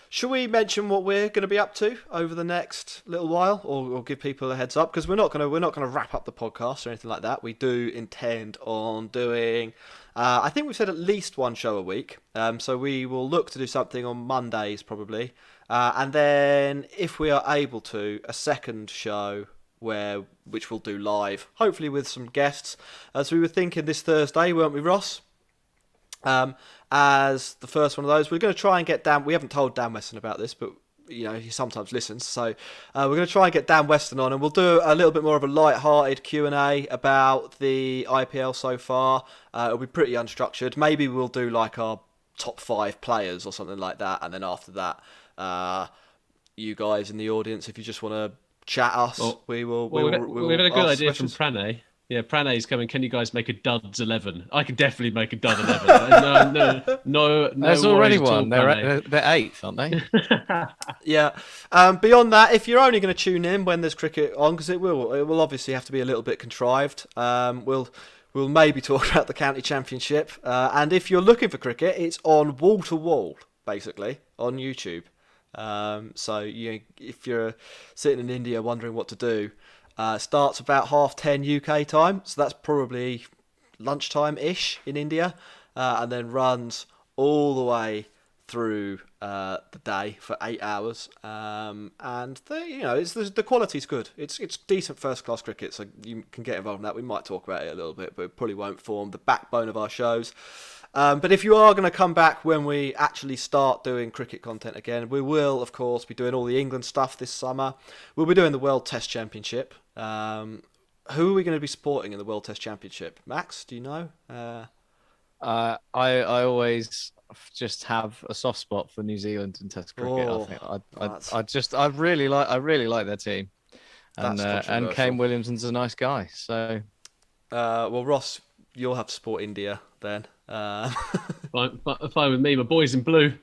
Should we mention what we're going to be up to over the next little while, or give people a heads up? Because we're not going to wrap up the podcast or anything like that. We do intend on doing, I think we've said at least 1 show a week. So we will look to do something on Mondays probably, and then if we are able to, a second show which we'll do live, hopefully with some guests. As we were thinking this Thursday, weren't we, Ross? As the first one of those, we're going to try and get Dan. We haven't told Dan Weston about this, but you know he sometimes listens. So we're going to try and get Dan Weston on, and we'll do a little bit more of a light-hearted Q&A about the IPL so far. It'll be pretty unstructured. Maybe we'll do like our top 5 players or something like that, and then after that, you guys in the audience, if you just want to chat us, we've had a good idea from Pranay. Yeah, Pranay's coming. Can you guys make a duds 11? I can definitely make a dud 11. No. There's already one. They're 8th, aren't they? Yeah. Beyond that, if you're only going to tune in when there's cricket on, because it will obviously have to be a little bit contrived. We'll maybe talk about the county championship. And if you're looking for cricket, it's on wall to wall, basically, on YouTube. So if you're sitting in India wondering what to do. Starts about 10:30 UK time, so that's probably lunchtime-ish in India, and then runs all the way through the day for 8 hours. And the quality's good. It's decent first-class cricket, so you can get involved in that. We might talk about it a little bit, but it probably won't form the backbone of our shows. But if you are going to come back when we actually start doing cricket content again, we will, of course, be doing all the England stuff this summer. We'll be doing the World Test Championship. Who are we going to be supporting in the World Test Championship? Max, do you know? I always just have a soft spot for New Zealand in Test cricket. I really like their team, and Kane Williamson's a nice guy. So, well, Ross, you'll have to support India then. Fine with me, my boys in blue.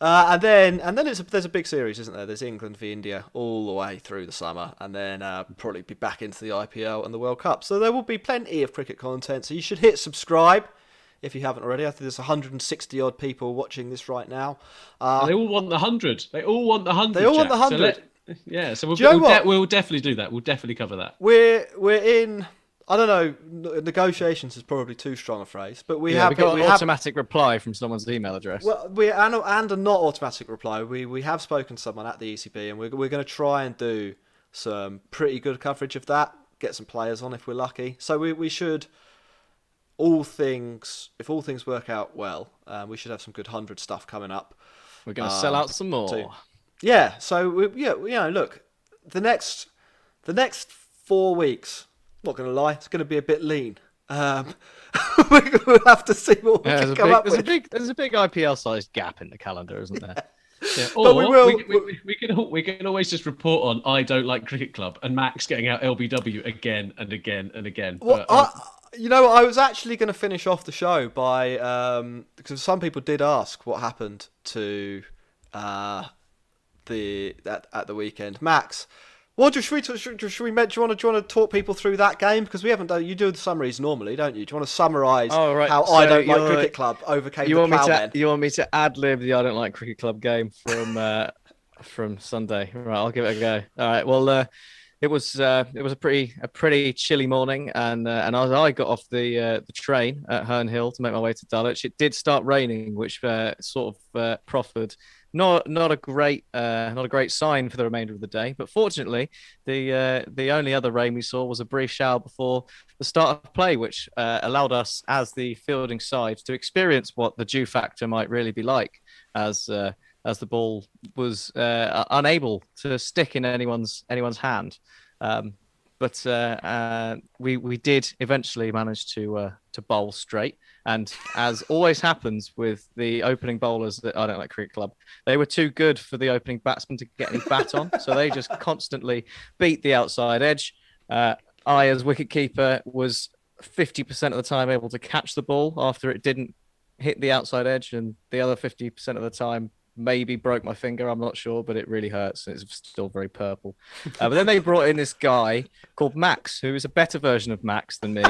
And then there's a big series, isn't there? There's England v India all the way through the summer, and then probably be back into the IPL and the World Cup. So there will be plenty of cricket content. So you should hit subscribe if you haven't already. I think there's 160 odd people watching this right now. They all want the 100. They all want the 100. They all want the 100. So we'll definitely do that. We'll definitely cover that. We're in I don't know. Negotiations is probably too strong a phrase, but we got an automatic reply from someone's email address. Well, and a not automatic reply. We have spoken to someone at the ECB, and we're going to try and do some pretty good coverage of that. Get some players on if we're lucky. So we should, if all things work out well, we should have some good 100 stuff coming up. We're going to sell out some more. Yeah. So look, the next 4 weeks. Not going to lie, it's going to be a bit lean. We'll have to see what we can come up with. There's a big IPL-sized gap in the calendar, isn't there? Yeah. Or we can always just report on I don't like cricket club and Max getting out LBW again and again and again. Well, I was actually going to finish off the show by because some people did ask what happened to at the weekend. Max, should we mention? Do you want to talk people through that game, because we haven't done? You do the summaries normally, don't you? Do you want to summarise how I don't like cricket club overcame the Ploughmen? You want me to ad lib the I don't like cricket club game from Sunday? Right, I'll give it a go. All right. Well, it was a pretty chilly morning, and as I got off the train at Herne Hill to make my way to Dulwich, it did start raining, which sort of proffered not a great sign for the remainder of the day. But fortunately, the only other rain we saw was a brief shower before the start of play, which allowed us as the fielding side to experience what the dew factor might really be like, as the ball was unable to stick in anyone's hand. But we did eventually manage to bowl straight. And as always happens with the opening bowlers that I don't like cricket club, they were too good for the opening batsman to get any bat on. So they just constantly beat the outside edge. I, as wicketkeeper, was 50% of the time able to catch the ball after it didn't hit the outside edge, and the other 50% of the time maybe broke my finger. I'm not sure, but it really hurts. It's still very purple. But then they brought in this guy called Max, who is a better version of Max than me,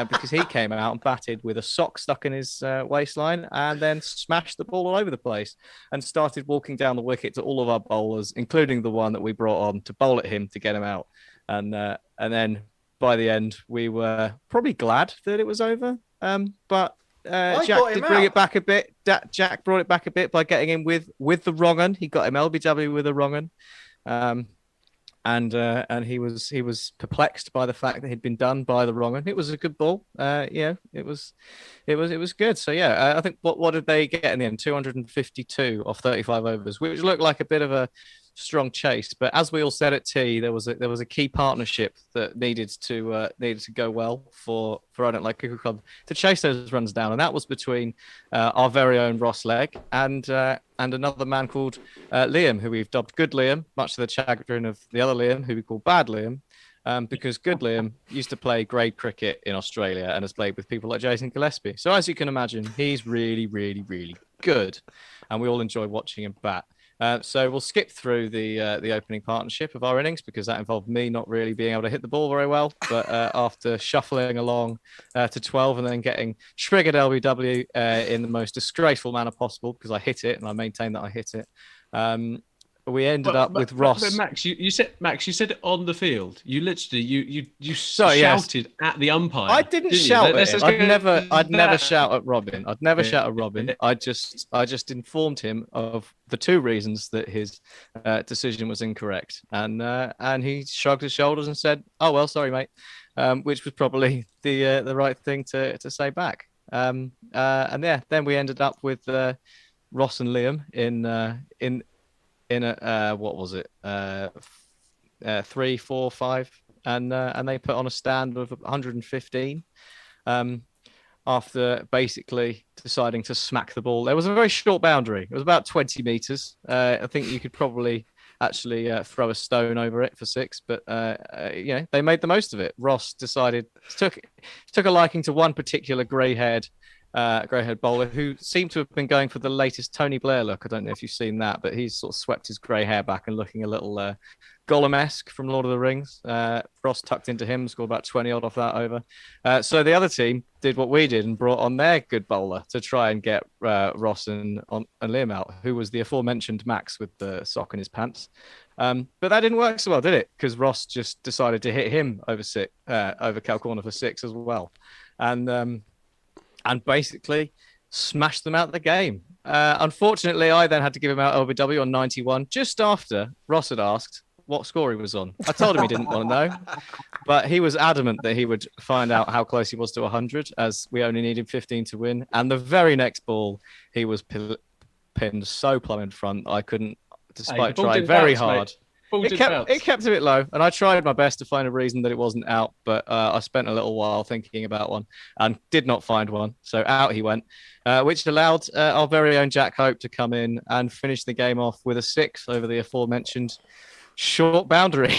because he came out and batted with a sock stuck in his waistline and then smashed the ball all over the place and started walking down the wicket to all of our bowlers, including the one that we brought on, to bowl at him to get him out. And then by the end, we were probably glad that it was over. But Jack did bring it back a bit. Jack brought it back a bit by getting him with the wrong un. He got him LBW with the wrong un, and he was perplexed by the fact that he'd been done by the wrong un. It was a good ball. It was good. So I think what did they get in the end? 252 off 35 overs, which looked like a bit of a strong chase, but as we all said at tea, there was a key partnership that needed to go well for I don't like cricket club to chase those runs down, and that was between our very own Ross Legg and another man called Liam, who we've dubbed Good Liam, much to the chagrin of the other Liam, who we call Bad Liam, because Good Liam used to play grade cricket in Australia and has played with people like Jason Gillespie. So as you can imagine, he's really, really, really good, and we all enjoy watching him bat. So we'll skip through the opening partnership of our innings, because that involved me not really being able to hit the ball very well. But after shuffling along to 12 and then getting triggered LBW in the most disgraceful manner possible, because I hit it and I maintain that I hit it, we ended up with Ross. But Max, you said it on the field. You literally you shouted at the umpire. I didn't shout at him. I'd never shout at Robin. I'd never shout at Robin. I just informed him of the two reasons that his decision was incorrect, and he shrugged his shoulders and said, "Oh well, sorry, mate," which was probably the right thing to say back. Then we ended up with Ross and Liam in a what was it, 3, 4, 5, and they put on a stand of 115 after basically deciding to smack the ball. There was a very short boundary. It was about 20 meters. I think you could probably actually throw a stone over it for 6, but they made the most of it. Ross took a liking to one particular grey-haired grey-haired bowler who seemed to have been going for the latest Tony Blair look. I don't know if you've seen that, but he's sort of swept his grey hair back and looking a little Gollum-esque from Lord of the Rings. Ross tucked into him, scored about 20 odd off that over. So the other team did what we did and brought on their good bowler to try and get Ross and Liam out, who was the aforementioned Max with the sock in his pants. But that didn't work so well, did it? Because Ross just decided to hit him over Cal Corner for 6 as well, and basically smashed them out of the game. Unfortunately, I then had to give him out LBW on 91 just after Ross had asked what score he was on. I told him he didn't want to know, but he was adamant that he would find out how close he was to 100, as we only needed 15 to win. And the very next ball, he was pinned so plumb in front, I couldn't, despite trying very hard. It kept a bit low, and I tried my best to find a reason that it wasn't out, but I spent a little while thinking about one and did not find one. So out he went, which allowed our very own Jack Hope to come in and finish the game off with a 6 over the aforementioned short boundary,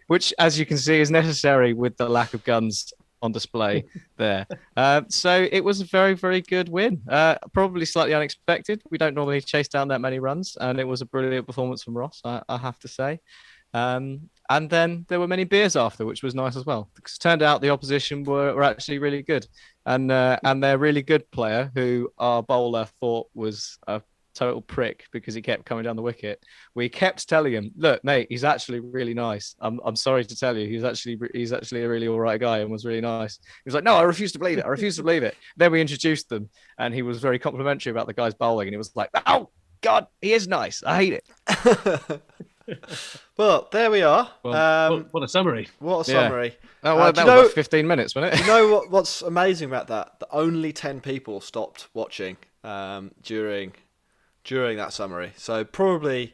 which, as you can see, is necessary with the lack of guns on display there. So it was a very, very good win. Probably slightly unexpected. We don't normally chase down that many runs, and it was a brilliant performance from Ross, I have to say. And then there were many beers after, which was nice as well, because it turned out the opposition were actually really good. And their really good player, who our bowler thought was a total prick because he kept coming down the wicket, we kept telling him, look, mate, he's actually really nice. I'm sorry to tell you, he's actually a really all right guy and was really nice. He was like, no, I refuse to believe it. Then we introduced them, and he was very complimentary about the guy's bowling, and he was like, oh God, he is nice, I hate it. Well, there we are. Well, what a summary. What a summary. Yeah. Oh, well, that was about 15 minutes, wasn't it? You know what's amazing about that? That only 10 people stopped watching during that summary. So probably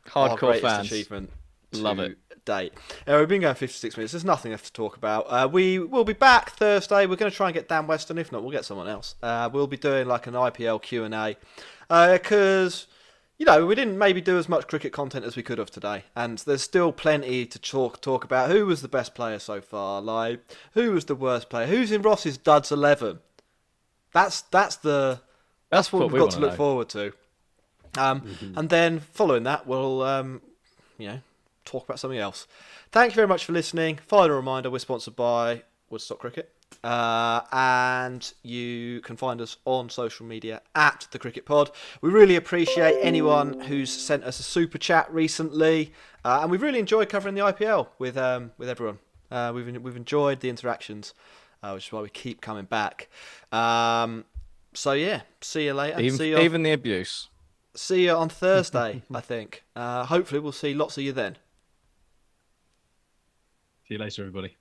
hardcore our greatest fans. achievement Love to it. date. We've been going 56 minutes. There's nothing left to talk about. We will be back Thursday. We're going to try and get Dan Weston. If not, we'll get someone else. We'll be doing like an IPL Q&A because we didn't maybe do as much cricket content as we could have today, and there's still plenty to talk about. Who was the best player so far? Like, who was the worst player? Who's in Ross's duds 11? That's what we've got to look forward to. And then following that, we'll talk about something else. Thank you very much for listening. Final reminder: we're sponsored by Woodstock Cricket. And you can find us on social media at The Cricket Pod. We really appreciate anyone who's sent us a super chat recently, and we've really enjoyed covering the IPL with everyone. We've enjoyed the interactions, which is why we keep coming back. So yeah, see you later. Even the abuse. See you on Thursday, I think. Hopefully we'll see lots of you then. See you later, everybody.